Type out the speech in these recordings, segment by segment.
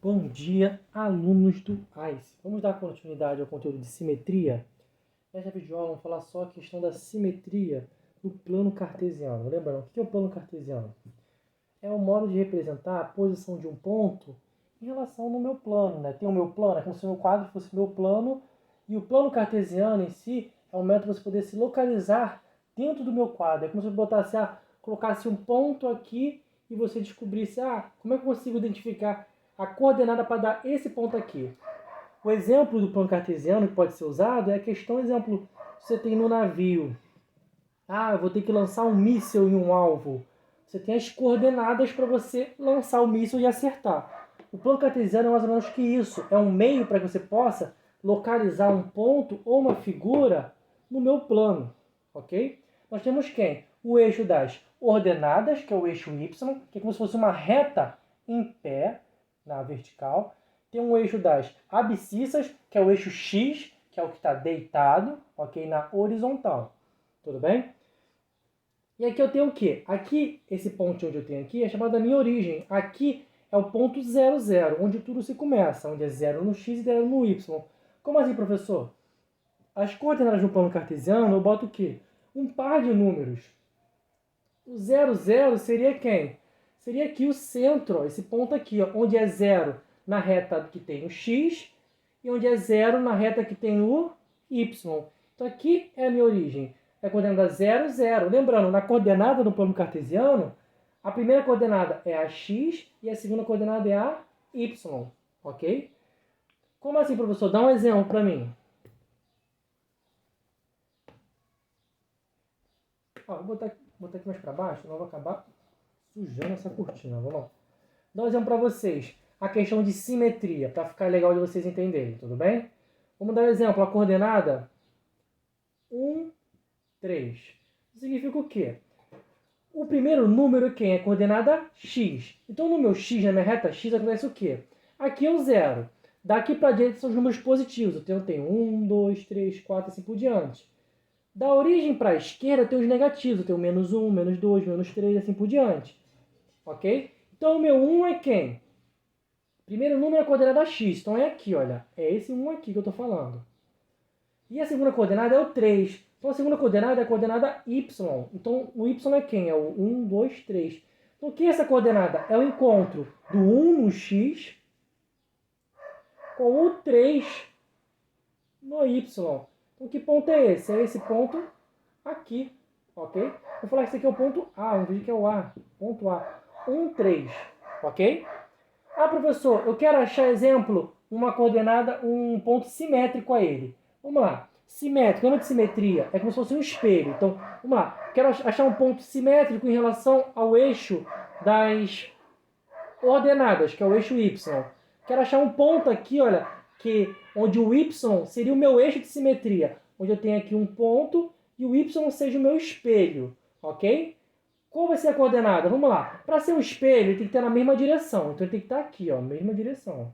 Bom dia, alunos do ICE. Vamos dar continuidade ao conteúdo de simetria. Nesta videoaula vamos falar só a questão da simetria do plano cartesiano. Lembrando, o que é o plano cartesiano? É o modo de representar a posição de um ponto em relação ao meu plano, né? Tem o meu plano, é como se o meu quadro fosse meu plano, e o plano cartesiano em si é um método para você poder se localizar dentro do meu quadro. É como se eu botasse, colocasse um ponto aqui e você descobrisse, como é que eu consigo identificar a coordenada para dar esse ponto aqui. O exemplo do plano cartesiano que pode ser usado é a questão, exemplo, você tem no navio, eu vou ter que lançar um míssil em um alvo. Você tem as coordenadas para você lançar o míssil e acertar. O plano cartesiano é mais ou menos que isso, é um meio para que você possa localizar um ponto ou uma figura no meu plano, ok? Nós temos quem? O eixo das ordenadas, que é o eixo Y, que é como se fosse uma reta em pé, na vertical. Tem um eixo das abscissas, que é o eixo X, que é o que está deitado, ok? Na horizontal. Tudo bem? E aqui eu tenho o quê? Aqui, esse ponto onde eu tenho aqui é chamado da minha origem. Aqui é o ponto 0, 0, onde tudo se começa, onde é 0 no x e 0 no y. Como assim, professor? As coordenadas no plano cartesiano eu boto o quê? Um par de números. O 0, 0 seria quem? Seria aqui o centro, ó, esse ponto aqui, ó, onde é 0 na reta que tem o x e onde é 0 na reta que tem o y. Então aqui é a minha origem. É a coordenada 0, 0. Lembrando, na coordenada do plano cartesiano, a primeira coordenada é a x e a segunda coordenada é a y. Ok? Como assim, professor? Dá um exemplo para mim. Vou botar aqui mais para baixo, senão eu vou acabar sujando essa cortina. Vamos lá. Dá um exemplo para vocês. A questão de simetria, para ficar legal de vocês entenderem, tudo bem? Vamos dar um exemplo. A coordenada 1, 3. Significa o quê? O primeiro número é quem? É a coordenada x. Então, no meu x, na minha reta x, acontece o quê? Aqui é o 0. Daqui para diante são os números positivos. Eu tenho 1, 2, 3, 4, assim por diante. Da origem para a esquerda, eu tenho os negativos. Eu tenho menos 1, menos 2, menos 3, assim por diante. Ok? Então, o meu 1 é quem? Primeiro número é a coordenada x. Então, é aqui, olha. É esse 1 aqui que eu estou falando. E a segunda coordenada é o 3. Então, a segunda coordenada é a coordenada y. Então, o y é quem? É o 1, 2, 3. Então, o que é essa coordenada? É o encontro do 1 no x com o 3 no y. Então, que ponto é esse? É esse ponto aqui, ok? Vou falar que esse aqui é o ponto A, vamos ver que é o A. Ponto A. 1, 3, ok? Professor, eu quero achar, exemplo, uma coordenada, um ponto simétrico a ele. Vamos lá. Simétrico, lembra de simetria? É como se fosse um espelho. Então, vamos lá. Quero achar um ponto simétrico em relação ao eixo das ordenadas, que é o eixo Y. Quero achar um ponto aqui, olha, onde o Y seria o meu eixo de simetria. Onde eu tenho aqui um ponto e o Y seja o meu espelho, ok? Qual vai ser a coordenada? Vamos lá. Para ser um espelho, ele tem que estar na mesma direção. Então, ele tem que estar aqui, ó, mesma direção.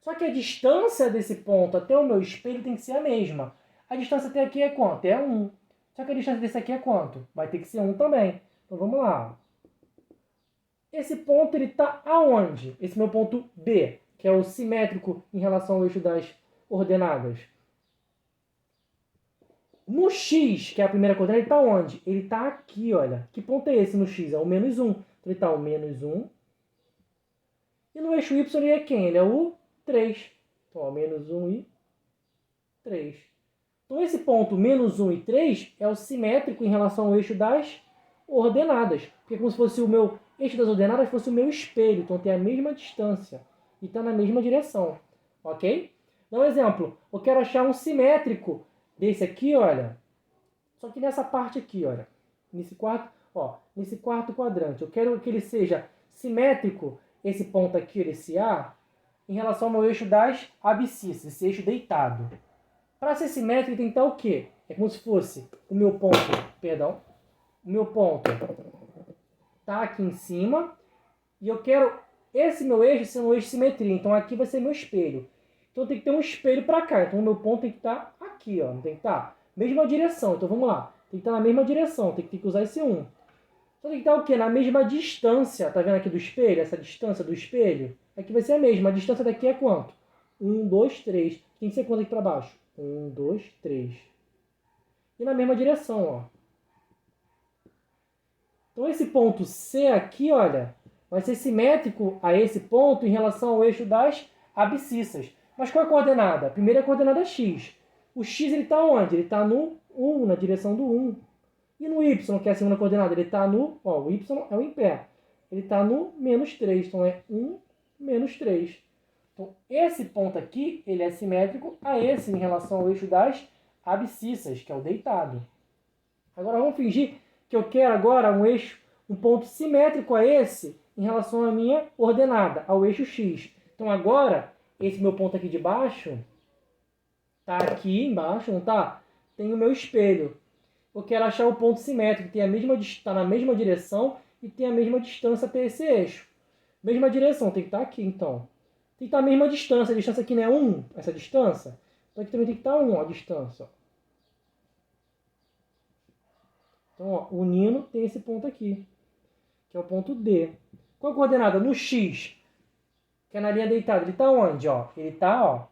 Só que a distância desse ponto até o meu espelho tem que ser a mesma. A distância até aqui é quanto? É 1. Só que a distância desse aqui é quanto? Vai ter que ser 1 também. Então, vamos lá. Esse ponto, ele está aonde? Esse meu ponto B, que é o simétrico em relação ao eixo das ordenadas. No x, que é a primeira coordenada, ele está onde? Ele está aqui, olha. Que ponto é esse no x? É o menos 1. Então, ele está o menos 1. E no eixo y ele é quem? Ele é o 3. Então, ó, menos 1 e 3. Então, esse ponto menos 1 e 3 é o simétrico em relação ao eixo das ordenadas. Porque é como se fosse o meu eixo das ordenadas fosse o meu espelho. Então, tem a mesma distância. E está na mesma direção. Ok? Dá um exemplo. Eu quero achar um simétrico desse aqui, olha. Só que nessa parte aqui, olha. Nesse quarto quadrante. Eu quero que ele seja simétrico, esse ponto aqui, esse A, em relação ao meu eixo das abscissas, esse eixo deitado. Para ser simétrico, ele tem que estar o quê? É como se fosse o meu ponto, o meu ponto está aqui em cima, e eu quero esse meu eixo ser um eixo de simetria. Então, aqui vai ser meu espelho. Então, tem que ter um espelho para cá. Então, o meu ponto tem que estar aqui, ó. Não tem que estar? Mesma direção. Então, vamos lá. Tem que estar na mesma direção. Tem que usar esse 1. Então tem que estar o quê? Na mesma distância. Tá vendo aqui do espelho? Essa distância do espelho? Aqui vai ser a mesma. A distância daqui é quanto? 1, 2, 3. Tem que ser quanto aqui para baixo? 1, 2, 3. E na mesma direção, ó. Então esse ponto C aqui, olha, vai ser simétrico a esse ponto em relação ao eixo das abscissas. Mas qual é a coordenada? A primeira é a coordenada x. O x ele está onde? Ele está no 1, na direção do 1. E no y, que é a segunda coordenada, ele está no... Ó, o y é o em pé. Ele está no menos 3. Então é 1, menos 3. Então esse ponto aqui, ele é simétrico a esse em relação ao eixo das abscissas, que é o deitado. Agora vamos fingir que eu quero agora um ponto simétrico a esse em relação à minha ordenada, ao eixo x. Então agora, esse meu ponto aqui de baixo, está aqui embaixo, não está? Tem o meu espelho. Eu quero achar o ponto simétrico, que está na mesma direção e tem a mesma distância até esse eixo. Mesma direção, tem que estar aqui então. Tem que estar a mesma distância, a distância aqui não é 1, essa distância? Então aqui também tem que estar 1, ó, a distância. Ó. Então, ó, unindo, tem esse ponto aqui, que é o ponto D. Qual a coordenada? No X, que é na linha deitada, ele está onde? Ó? Ele está, ó,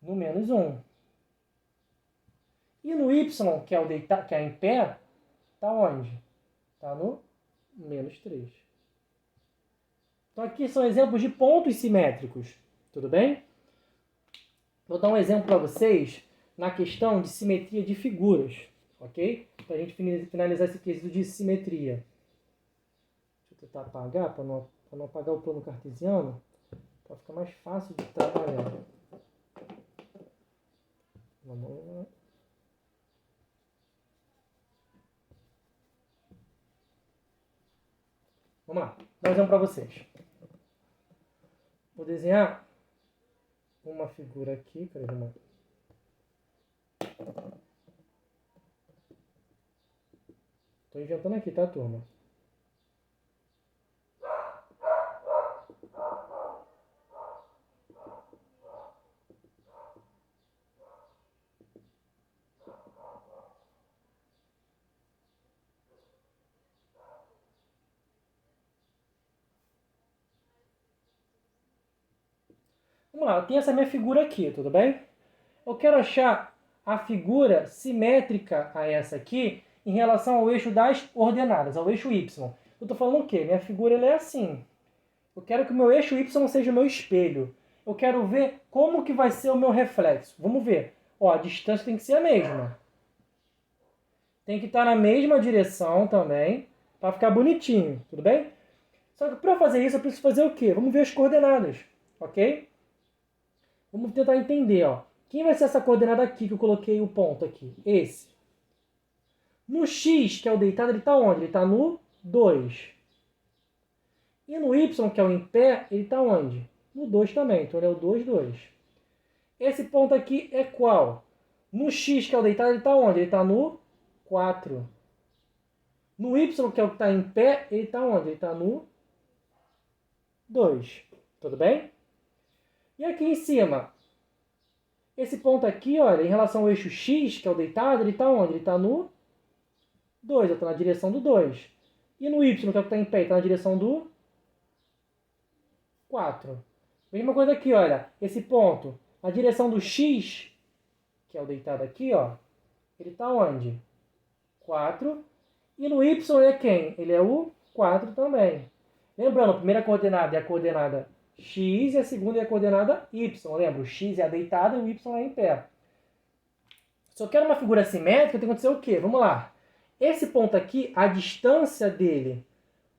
no menos 1. E no Y, que é o deitado, que é em pé, está onde? Está no menos 3. Então, aqui são exemplos de pontos simétricos. Tudo bem? Vou dar um exemplo para vocês na questão de simetria de figuras. Ok? Para a gente finalizar esse quesito de simetria. Deixa eu tentar apagar, para não apagar o plano cartesiano, para ficar mais fácil de trabalhar. Vamos lá. Vamos lá, dar um exemplo para vocês. Vou desenhar uma figura aqui. Peraí, vamos lá. Estou inventando aqui, tá, turma? Vamos lá, eu tenho essa minha figura aqui, tudo bem? Eu quero achar a figura simétrica a essa aqui em relação ao eixo das ordenadas, ao eixo Y. Eu estou falando o quê? Minha figura ela é assim. Eu quero que o meu eixo Y seja o meu espelho. Eu quero ver como que vai ser o meu reflexo. Vamos ver. Ó, a distância tem que ser a mesma. Tem que estar na mesma direção também, para ficar bonitinho, tudo bem? Só que para fazer isso eu preciso fazer o quê? Vamos ver as coordenadas, ok? Vamos tentar entender, ó. Quem vai ser essa coordenada aqui que eu coloquei o ponto aqui? Esse. No X, que é o deitado, ele está onde? Ele está no 2. E no Y, que é o em pé, ele está onde? No 2 também. Então ele é o 2, 2. Esse ponto aqui é qual? No X, que é o deitado, ele está onde? Ele está no 4. No Y, que é o que está em pé, ele está onde? Ele está no 2. Tudo bem? E aqui em cima, esse ponto aqui, olha, em relação ao eixo X, que é o deitado, ele está onde? Ele está no 2, está na direção do 2. E no Y, que é o que está em pé, está na direção do 4. Mesma coisa aqui, olha, esse ponto, na direção do X, que é o deitado aqui, ó, ele está onde? 4. E no Y é quem? Ele é o 4 também. Lembrando, a primeira coordenada é a coordenada X e a segunda é a coordenada Y. Lembra? O X é a deitada e o Y é em pé. Se eu quero uma figura simétrica, tem que acontecer o quê? Vamos lá. Esse ponto aqui, a distância dele...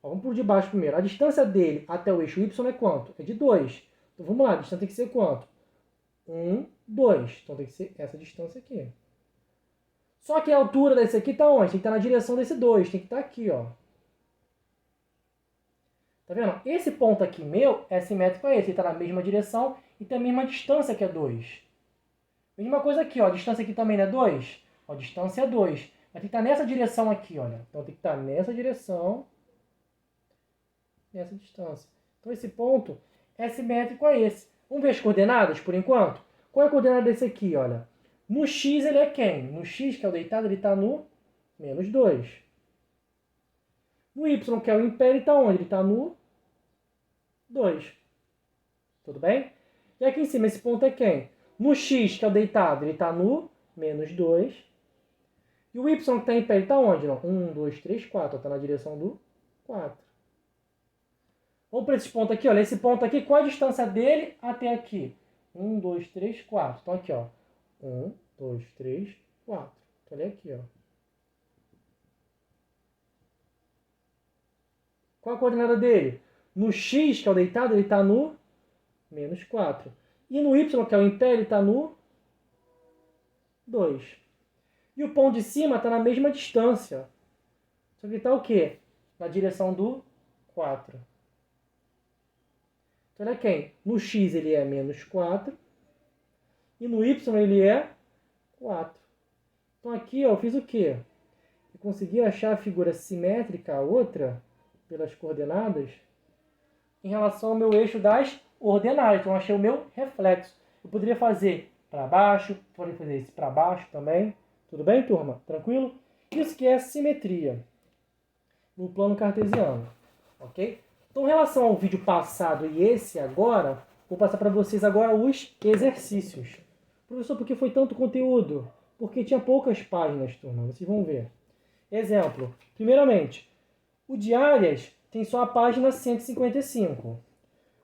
Ó, vamos por de baixo primeiro. A distância dele até o eixo Y é quanto? É de 2. Então vamos lá, a distância tem que ser quanto? 1, 2. Então tem que ser essa distância aqui. Só que a altura desse aqui está onde? Tem que estar na direção desse 2. Tem que estar aqui, ó. Tá vendo? Esse ponto aqui meu é simétrico a esse. Ele está na mesma direção e tem a mesma distância que é 2. Mesma coisa aqui, ó. A distância aqui também não é 2? Ó, a distância é 2. Mas tem que estar nessa direção aqui, olha. Então tem que estar nessa direção, nessa distância. Então esse ponto é simétrico a esse. Vamos ver as coordenadas por enquanto? Qual é a coordenada desse aqui, olha? No X ele é quem? No X, que é o deitado, ele está no menos 2. No Y, que é o império, ele está onde? Ele está no 2. Tudo bem? E aqui em cima, esse ponto é quem? No X, que é o deitado, ele está no menos 2. E o Y, que está em pé, ele está onde? 1, 2, 3, 4. Está na direção do 4. Vamos para esse ponto aqui. Olha, esse ponto aqui, qual a distância dele até aqui? 1, 2, 3, 4. Então aqui, ó. 1, 2, 3, 4. Então olha aqui, ó. Qual a coordenada dele? No X, que é o deitado, ele está no menos 4. E no Y, que é o em pé, ele está no 2. E o ponto de cima está na mesma distância. Só que está o quê? Na direção do 4. Então olha quem? No X ele é menos 4. E no Y ele é 4. Então aqui ó, eu fiz o quê? Eu consegui achar a figura simétrica, a outra, pelas coordenadas, em relação ao meu eixo das ordenadas. Então eu achei o meu reflexo. Eu poderia fazer para baixo, poderia fazer esse para baixo também. Tudo bem, turma? Tranquilo? Isso que é simetria no plano cartesiano. Ok? Então, em relação ao vídeo passado e esse agora, vou passar para vocês agora os exercícios. Professor, por que foi tanto conteúdo? Porque tinha poucas páginas, turma. Vocês vão ver. Exemplo. Primeiramente, o de áreas tem só a página 155.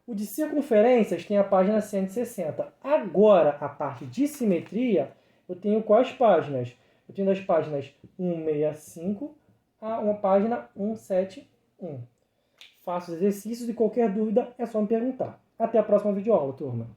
O de circunferências tem a página 160. Agora, a parte de simetria, eu tenho quais páginas? Eu tenho das páginas 165 a uma página 171. Faço os exercícios e qualquer dúvida é só me perguntar. Até a próxima videoaula, turma.